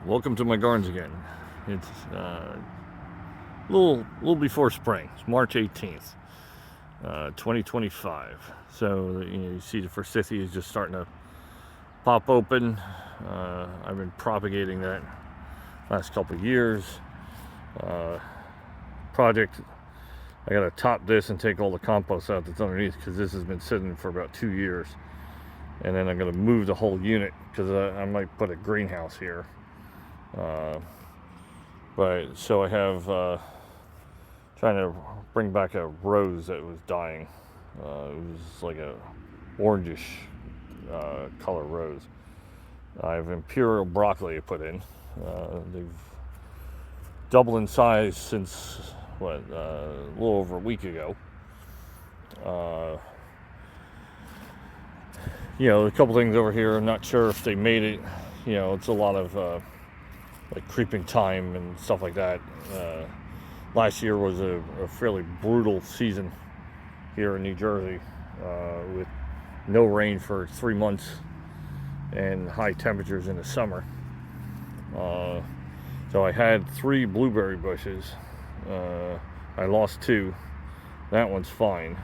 Welcome to my gardens again. It's a little before spring. It's March 18th, 2025. So you see the forsythia is just starting to pop open. I've been propagating that last couple of years. Project. I got to top this and take all the compost out that's underneath because this has been sitting for about 2 years. And then I'm going to move the whole unit because I might put a greenhouse here. But so I have trying to bring back a rose that was dying. It was like a orangish color rose. I have imperial broccoli I put in. They've doubled in size since a little over a week ago. A couple things over here. I'm not sure if they made it. It's a lot of like creeping thyme and stuff like that. Last year was a fairly brutal season here in New Jersey with no rain for 3 months and high temperatures in the summer. So I had 3 blueberry bushes. I lost 2. That one's fine.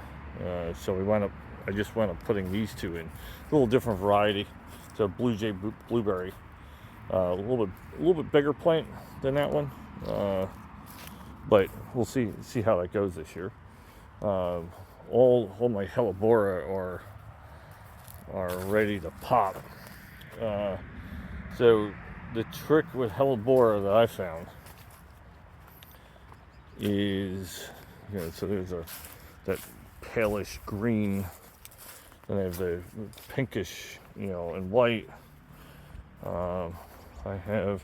So I just wound up putting these 2 in. A little different variety. It's a Blue Jay blueberry. A little bit bigger plant than that one, but we'll see how that goes this year. All my hellebora are ready to pop. So the trick with hellebora that I found is, so there's that palish green, and they have the pinkish, and white. I have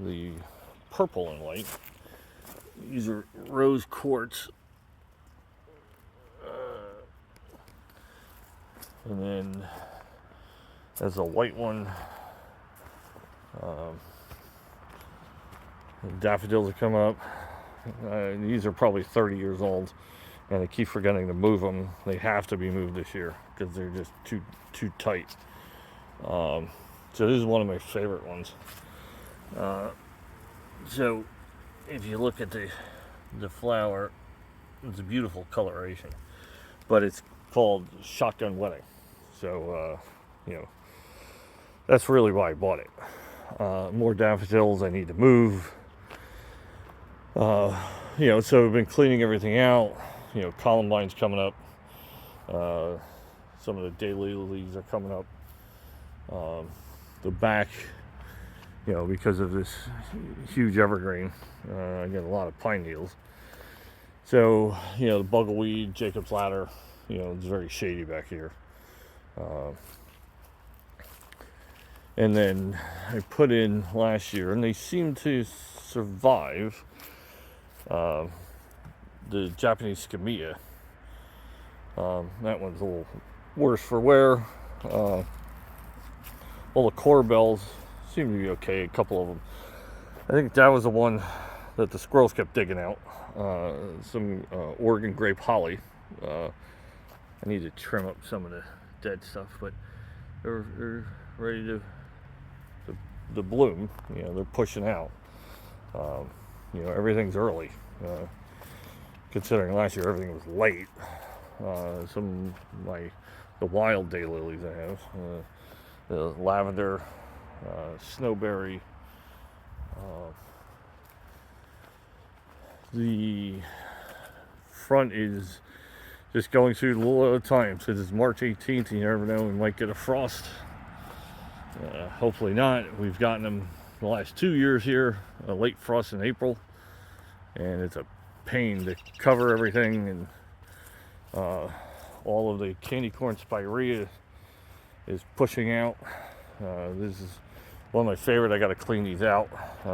the purple and white. These are rose quartz. And then there's a white one. Daffodils have come up. These are probably 30 years old, and I keep forgetting to move them. They have to be moved this year because they're just too tight. So this is one of my favorite ones. So if you look at the flower, it's a beautiful coloration, but it's called Shotgun Wedding. So that's really why I bought it. More daffodils I need to move. So I've been cleaning everything out. Columbine's coming up. Some of the daylilies are coming up. The back, because of this huge evergreen, I get a lot of pine needles. So, the bugleweed, Jacob's ladder, it's very shady back here. And then I put in last year, and they seem to survive, the Japanese Skimia. That one's a little worse for wear. All the corbels seem to be okay, a couple of them. I think that was the one that the squirrels kept digging out. Some Oregon grape holly. I need to trim up some of the dead stuff, but they're ready to bloom. They're pushing out. Everything's early. Considering last year everything was late. Some of the wild daylilies I have. The lavender, snowberry. The front is just going through a little at a time. Since it's March 18th, you never know, we might get a frost. Hopefully not. We've gotten them the last 2 years here, a late frost in April, and it's a pain to cover everything. And all of the candy corn spirea is pushing out. This is one of my favorite. I got to clean these out.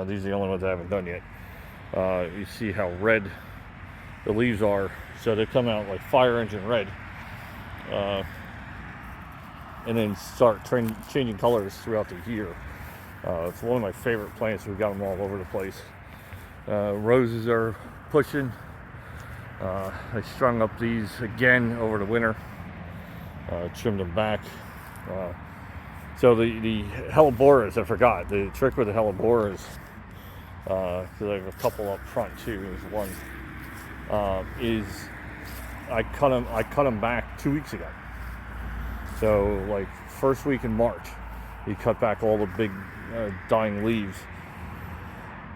These are the only ones I haven't done yet. You see how red the leaves are, so they come out like fire engine red, and then start changing colors throughout the year. It's one of my favorite plants. We've got them all over the place. Roses are pushing. I strung up these again over the winter, trimmed them back. So the Helleborus, I forgot. The trick with the Helleborus, because I have a couple up front too, is one, is I cut them back 2 weeks ago. So like first week in March, you cut back all the big dying leaves,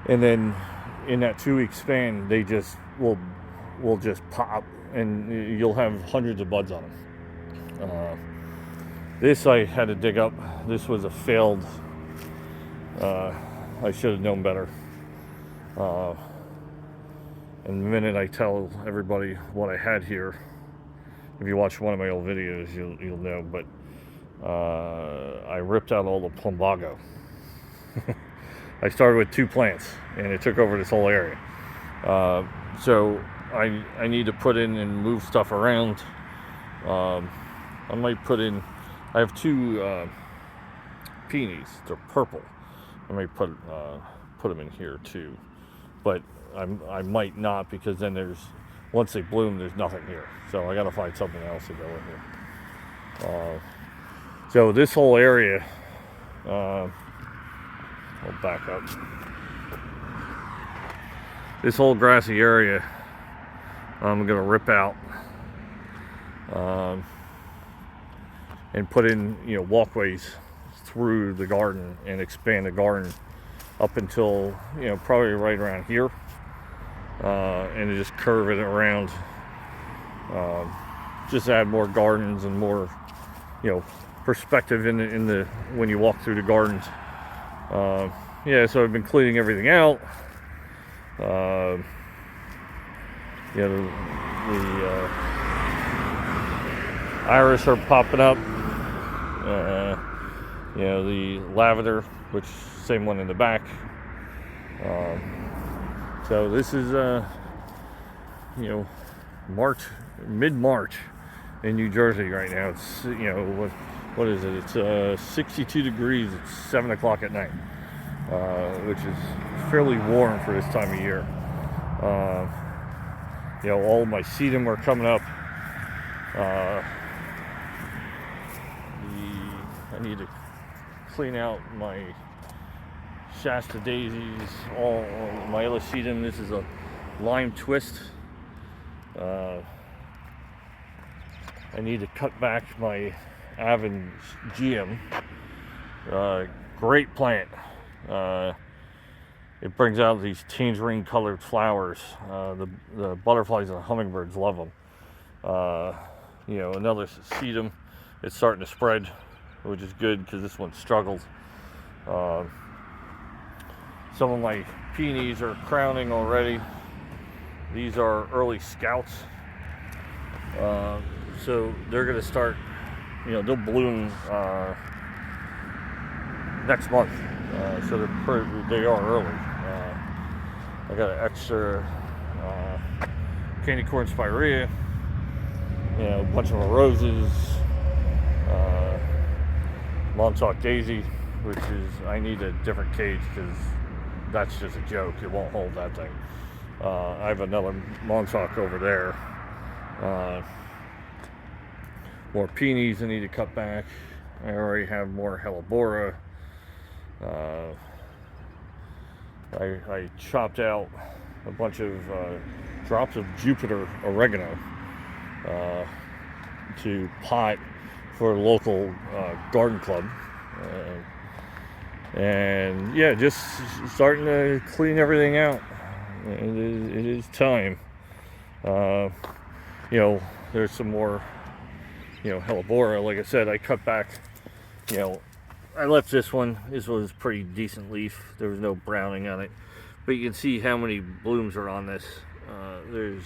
and then in that 2 week span, they just will just pop, and you'll have hundreds of buds on them. This I had to dig up. This was a failed. I should have known better. And the minute I tell everybody what I had here, if you watch one of my old videos, you'll know. But I ripped out all the plumbago. I started with 2 plants, and it took over this whole area. So I need to put in and move stuff around. I might put in. I have 2 peonies. They're purple. I might put them in here too, but I might not, because then once they bloom, there's nothing here. So I got to find something else to go in here. So this whole area, I'll back up. This whole grassy area, I'm gonna rip out. And put in, walkways through the garden and expand the garden up until, probably right around here, and just curve it around. Just add more gardens and more, perspective in the when you walk through the gardens. So I've been cleaning everything out. The iris are popping up. The lavender, which same one in the back. So this is March, mid-March in New Jersey right now. It's what is it? It's 62 degrees. It's 7 o'clock at night, which is fairly warm for this time of year. All my sedum are coming up. I need to clean out my Shasta daisies, all my sedum. This is a lime twist. I need to cut back my Avon GM. Great plant. It brings out these tangerine colored flowers. The butterflies and hummingbirds love them. Another sedum. It's starting to spread, which is good because this one struggled. Some of my peonies are crowning already. These are early scouts. So they're going to start, they'll bloom next month. So they are early. I got an extra candy corn spirea, a bunch of roses, Montauk daisy, which is, I need a different cage because that's just a joke. It won't hold that thing. I have another Montauk over there. More peonies I need to cut back. I already have more Hellebora. I chopped out a bunch of drops of Jupiter oregano to pot for a local garden club. And just starting to clean everything out. It is time. There's some more, Hellebora. Like I said, I cut back, I left this one. This was pretty decent leaf. There was no browning on it. But you can see how many blooms are on this. There's,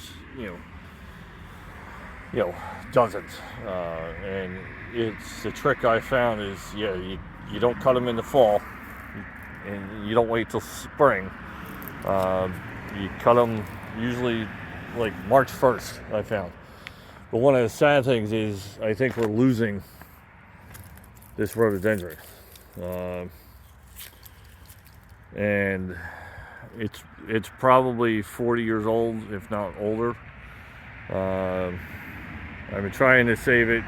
dozens. And it's the trick I found is, you don't cut them in the fall. And you don't wait till spring. You cut them usually like March 1st, I found. But one of the sad things is I think we're losing this rhododendron. And it's probably 40 years old, if not older. I've been trying to save it.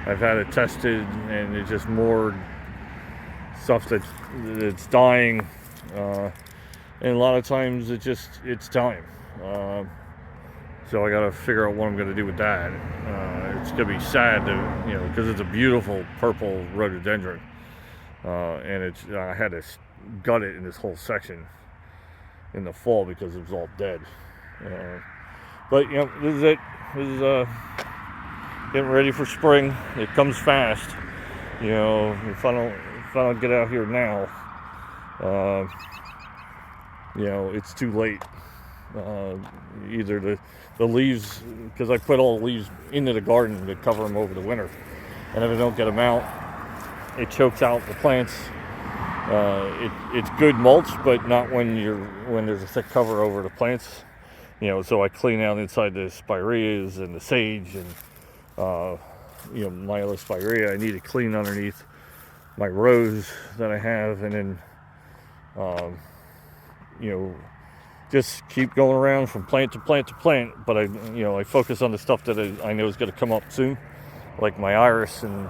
I've had it tested, and it's just more stuff that's dying, and a lot of times it's time. So I got to figure out what I'm going to do with that. It's going to be sad to, because it's a beautiful purple rhododendron, and I had to gut it in this whole section in the fall because it was all dead. But this is it. This is getting ready for spring. It comes fast. If I don't get out here now, it's too late. Either the leaves, because I put all the leaves into the garden to cover them over the winter, and if I don't get them out, it chokes out the plants. It's good mulch, but not when there's a thick cover over the plants. So I clean out inside the spireas and the sage and Myelospirea. I need to clean underneath my rose that I have, and then just keep going around from plant to plant to plant. But I focus on the stuff that I know is going to come up soon, like my iris, and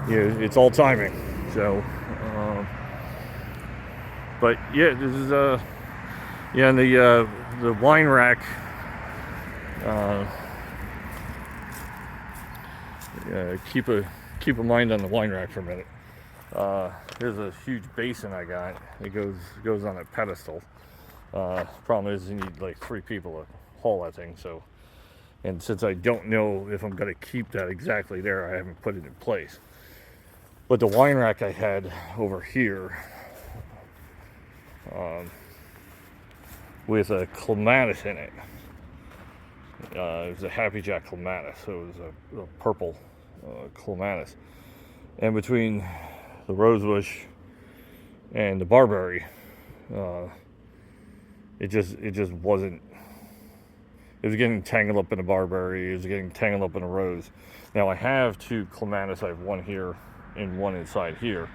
it's all timing. So, but yeah, this is and the wine rack. Keep a mind on the wine rack for a minute. Here's a huge basin I got. It goes on a pedestal. Problem is you need like 3 people to haul that thing. So, and since I don't know if I'm going to keep that exactly there, I haven't put it in place. But the wine rack I had over here, with a clematis in it. It was a Happy Jack clematis, so it was a purple clematis. And between the rosebush and the barberry, it just wasn't. It was getting tangled up in the barberry. It was getting tangled up in the rose. Now I have 2 clematis. I have one here and one inside here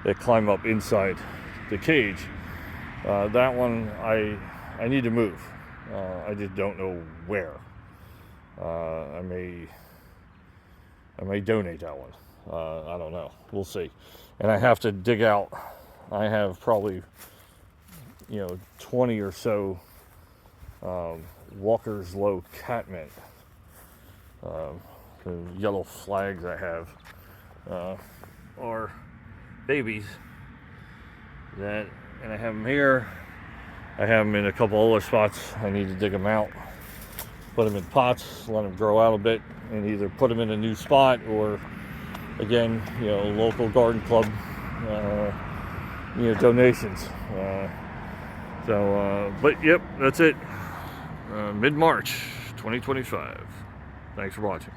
that climb up inside the cage. That one I need to move. I just don't know where. I may donate that one. I don't know. We'll see. And I have to dig out. I have probably 20 or so Walker's Low catmint. The yellow flags I have are babies. And I have them here. I have them in a couple other spots. I need to dig them out, put them in pots, let them grow out a bit, and either put them in a new spot or, again, local garden club, donations. But yep, that's it. Mid-March 2025. Thanks for watching.